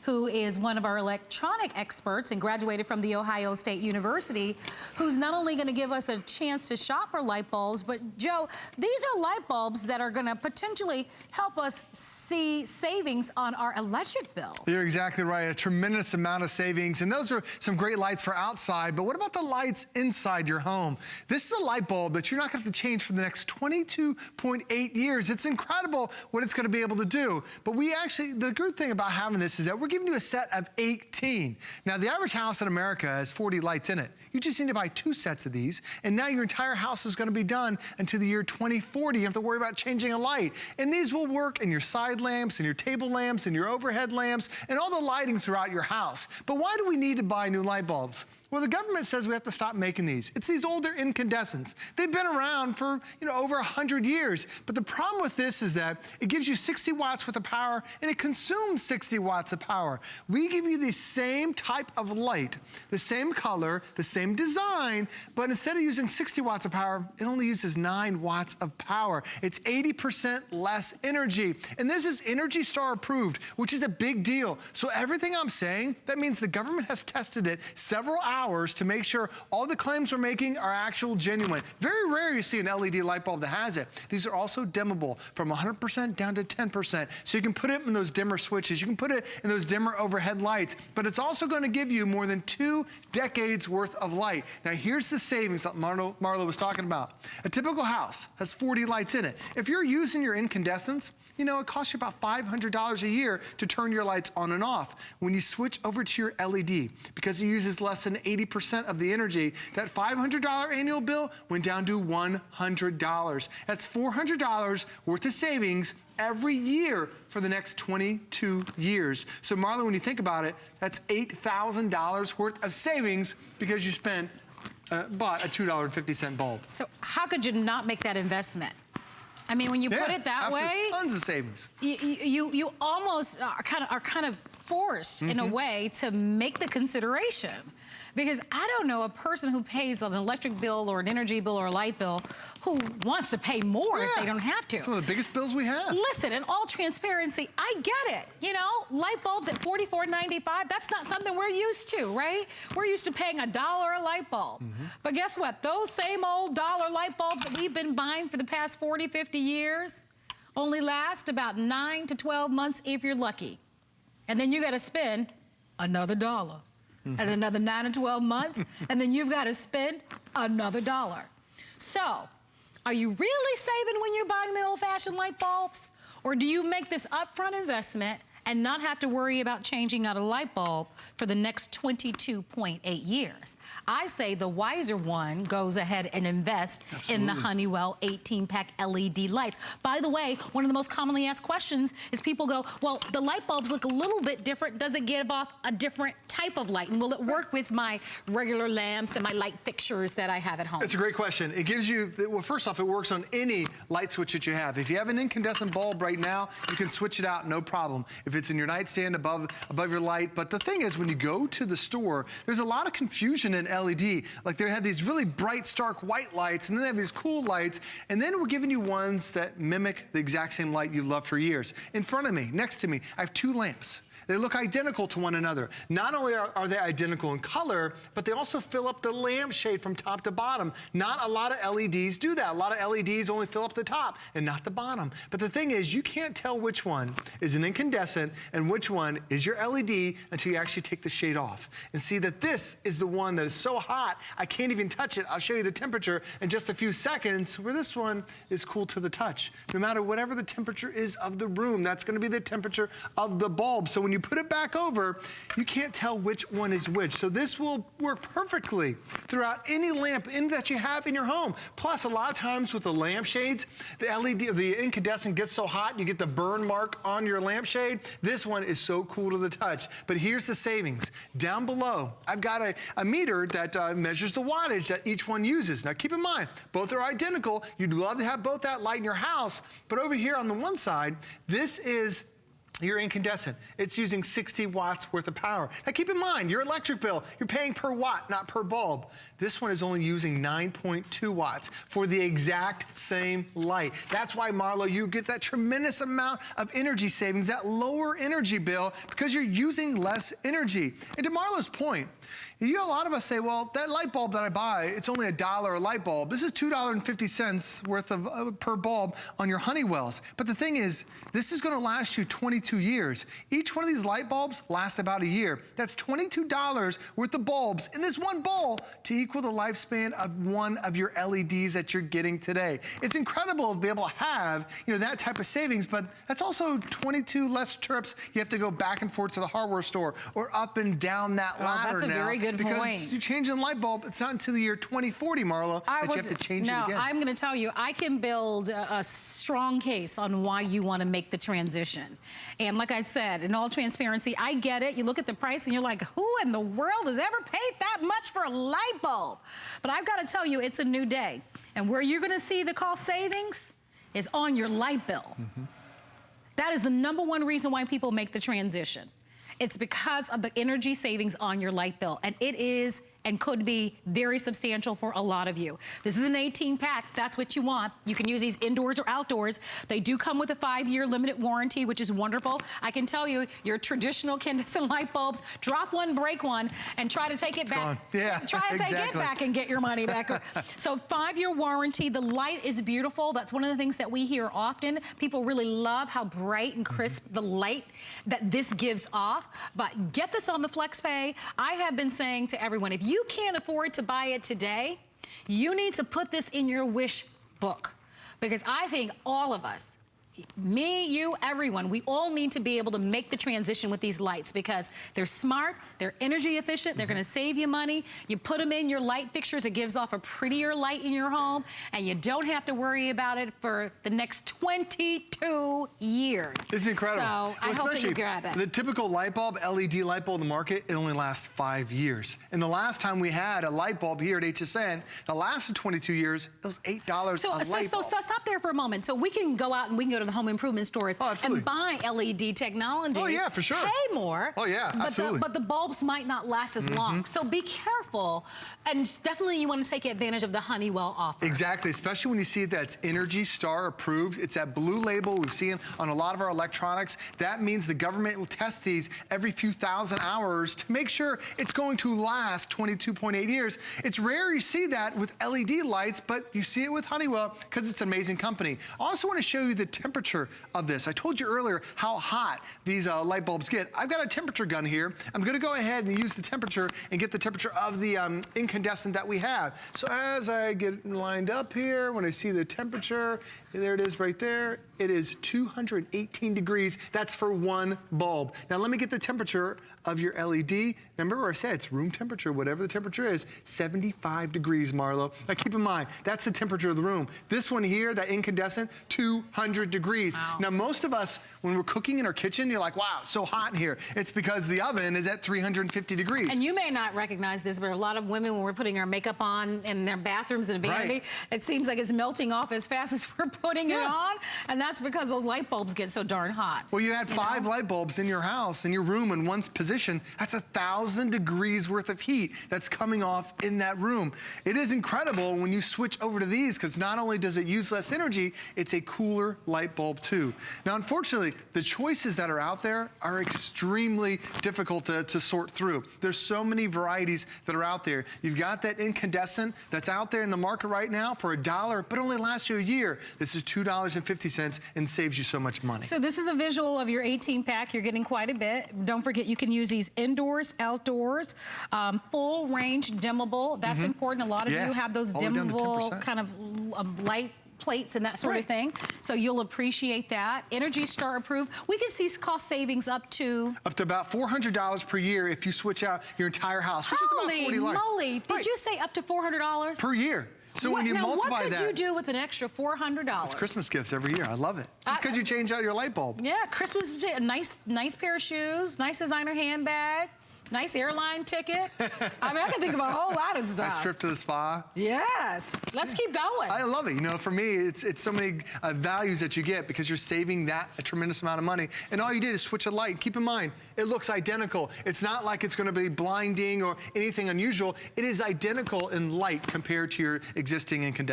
who is one of our electronic experts and graduated from the Ohio State University, who's not only going to give us a chance to shop for light bulbs, but Joe, these are light bulbs that are going to potentially help us see savings on our electric bill. You're exactly right, a tremendous amount of savings, and those are some great lights for outside, but what about the lights inside your home? This is a light bulb that you're not going to have to change for the next 22.8 years. It's incredible what it's going to be able to do, but the good thing about having this is that we're giving you a set of 18. Now, the average house in America has 40 lights in it. You just need to buy 2 sets of these, and now your entire house is going to be done until the year 2040. You have to worry about changing a light. And these will work in your side lamps, and your table lamps, and your overhead lamps, and all the lighting throughout your house. But why do we need to buy new light bulbs? Well, the government says we have to stop making these. It's these older incandescents. They've been around for, over 100 years. But the problem with this is that it gives you 60 watts worth of power, and it consumes 60 watts of power. We give you the same type of light, the same color, the same design, but instead of using 60 watts of power, it only uses 9 watts of power. It's 80% less energy. And this is Energy Star approved, which is a big deal. So everything I'm saying, that means the government has tested it several hours to make sure all the claims we're making are actual genuine. Very rare you see an LED light bulb that has it. These are also dimmable from 100% down to 10%. So you can put it in those dimmer switches. You can put it in those dimmer overhead lights, but it's also going to give you more than 2 decades worth of light. Now here's the savings that Marlo was talking about. A typical house has 40 lights in it. If you're using your incandescents, it costs you about $500 a year to turn your lights on and off. When you switch over to your LED, because it uses less than 80% of the energy, that $500 annual bill went down to $100. That's $400 worth of savings every year for the next 22 years. So Marlon, when you think about it, that's $8,000 worth of savings because you bought a $2.50 bulb. So how could you not make that investment? I mean, when you put it that way, tons of savings. You almost are kind of forced in a way to make the consideration. Because I don't know a person who pays an electric bill or an energy bill or a light bill who wants to pay more if they don't have to. It's one of the biggest bills we have. Listen, in all transparency, I get it. Light bulbs at $44.95, that's not something we're used to, right? We're used to paying $1 a light bulb. But guess what? Those same old dollar light bulbs that we've been buying for the past 40, 50 years only last about 9 to 12 months if you're lucky. And then you got to spend another $1. And another 9 or 12 months, and then you've got to spend another $1. So, are you really saving when you're buying the old-fashioned light bulbs? Or do you make this upfront investment and not have to worry about changing out a light bulb for the next 22.8 years? I say the wiser one goes ahead and invest in the Honeywell 18-pack LED lights. By the way, one of the most commonly asked questions is people go, well, the light bulbs look a little bit different. Does it give off a different type of light? And will it work with my regular lamps and my light fixtures that I have at home? It's a great question. It gives you, well, first off, it works on any light switch that you have. If you have an incandescent bulb right now, you can switch it out, no problem. If it's in your nightstand above your light. But the thing is, when you go to the store, there's a lot of confusion in LED. Like they have these really bright, stark white lights, and then they have these cool lights, and then we're giving you ones that mimic the exact same light you've loved for years. In front of me, next to me, I have 2 lamps. They look identical to one another. Not only are they identical in color, but they also fill up the lampshade from top to bottom. Not a lot of LEDs do that. A lot of LEDs only fill up the top and not the bottom. But the thing is, you can't tell which one is an incandescent and which one is your LED until you actually take the shade off. And see that this is the one that is so hot, I can't even touch it. I'll show you the temperature in just a few seconds, where this one is cool to the touch. No matter whatever the temperature is of the room, that's gonna be the temperature of the bulb. So when you put it back over, you can't tell which one is which. So this will work perfectly throughout any lamp that you have in your home. Plus, a lot of times with the lampshades, the LED, the incandescent gets so hot, you get the burn mark on your lampshade. This one is so cool to the touch. But here's the savings. Down below, I've got a meter that measures the wattage that each one uses. Now keep in mind, both are identical. You'd love to have both that light in your house, but over here on the one side, this is your incandescent, it's using 60 watts worth of power. Now keep in mind, your electric bill, you're paying per watt, not per bulb. This one is only using 9.2 watts for the exact same light. That's why, Marlo, you get that tremendous amount of energy savings, that lower energy bill, because you're using less energy. And to Marlo's point, a lot of us say, well, that light bulb that I buy, it's only $1 a light bulb. This is $2.50 worth of per bulb on your Honeywells. But the thing is, this is gonna last you 22 years. Each one of these light bulbs lasts about a year. That's $22 worth of bulbs in this one bulb to equal the lifespan of one of your LEDs that you're getting today. It's incredible to be able to have, that type of savings, but that's also 22 less trips you have to go back and forth to the hardware store or up and down that ladder. That's a very good because point. you change the light bulb, it's not until the year 2040, Marlo, that you have to change it again. No, I'm gonna tell you, I can build a strong case on why you wanna make the transition. And like I said, in all transparency, I get it. You look at the price and you're like, who in the world has ever paid that much for a light bulb? But I've gotta tell you, it's a new day. And where you're gonna see the cost savings is on your light bill. That is the #1 reason why people make the transition. It's because of the energy savings on your light bill. And it is and could be very substantial for a lot of you. This is an 18-pack. That's what you want. You can use these indoors or outdoors. They do come with a 5-year limited warranty, which is wonderful. I can tell you, your traditional incandescent light bulbs, drop one, break one, and try to take it back. Gone. Yeah, try to take it back and get your money back. So 5-year warranty. The light is beautiful. That's one of the things that we hear often. People really love how bright and crisp the light that this gives off. But get this on the FlexPay. I have been saying to everyone, if you can't afford to buy it today, you need to put this in your wish book. Because I think all of us, me, you, everyone, we all need to be able to make the transition with these lights because they're smart, they're energy efficient, they're gonna save you money. You put them in your light fixtures, it gives off a prettier light in your home, and you don't have to worry about it for the next 22 years. It's incredible. So I hope that you grab it. The typical light bulb, LED light bulb in the market, it only lasts 5 years. And the last time we had a light bulb here at HSN that lasted 22 years, it was $8 a light bulb. So stop there for a moment. So we can go out and we can go to the home improvement stores and buy LED technology. Oh yeah, for sure. Pay more. Oh yeah, absolutely. But the bulbs might not last as long. So be careful, and definitely you want to take advantage of the Honeywell offer. Exactly, especially when you see that's Energy Star approved. It's that blue label we've seen on a lot of our electronics. That means the government will test these every few thousand hours to make sure it's going to last 22.8 years. It's rare you see that with LED lights, but you see it with Honeywell because it's an amazing company. I also want to show you the temperature of this. I told you earlier how hot these light bulbs get. I've got a temperature gun here. I'm gonna go ahead and use the temperature and get the temperature of the incandescent that we have. So as I get lined up here, when I see the temperature, there it is right there. It is 218 degrees. That's for one bulb. Now let me get the temperature of your LED. Remember where I said it's room temperature, whatever the temperature is, 75 degrees, Marlo. Now keep in mind, that's the temperature of the room. This one here, that incandescent, 200 degrees. Wow. Now most of us, when we're cooking in our kitchen, you're like, wow, it's so hot in here. It's because the oven is at 350 degrees. And you may not recognize this, but a lot of women, when we're putting our makeup on in their bathrooms and vanity, it seems like it's melting off as fast as we're putting it on. And that's because those light bulbs get so darn hot. Well, you had 5 light bulbs in your house, in your room, in one position. That's 1,000 degrees worth of heat that's coming off in that room. It is incredible when you switch over to these because not only does it use less energy, it's a cooler light bulb too. Now, unfortunately, the choices that are out there are extremely difficult to sort through. There's so many varieties that are out there. You've got that incandescent that's out there in the market right now for $1, but only lasts you a year. This is $2.50 and saves you so much money. So this is a visual of your 18-pack. You're getting quite a bit. Don't forget, you can use these indoors, outdoors, full range dimmable. That's important. A lot of you have those dimmable kind of light plates and that sort of thing. So you'll appreciate that. Energy Star approved. We can see cost savings up to about $400 per year if you switch out your entire house, which is about 40 lights. Holy moly. Did you say up to $400? Per year. So when you multiply that, what could you do with an extra $400? It's Christmas gifts every year. I love it. Just because you change out your light bulb. Yeah, Christmas, a nice pair of shoes, nice designer handbag. Nice airline ticket. I mean, I can think of a whole lot of stuff. Nice trip to the spa. Yes. Let's keep going. I love it. You know, for me, it's so many values that you get because you're saving that a tremendous amount of money. And all you did is switch a light. Keep in mind, it looks identical. It's not like it's going to be blinding or anything unusual. It is identical in light compared to your existing incandescent.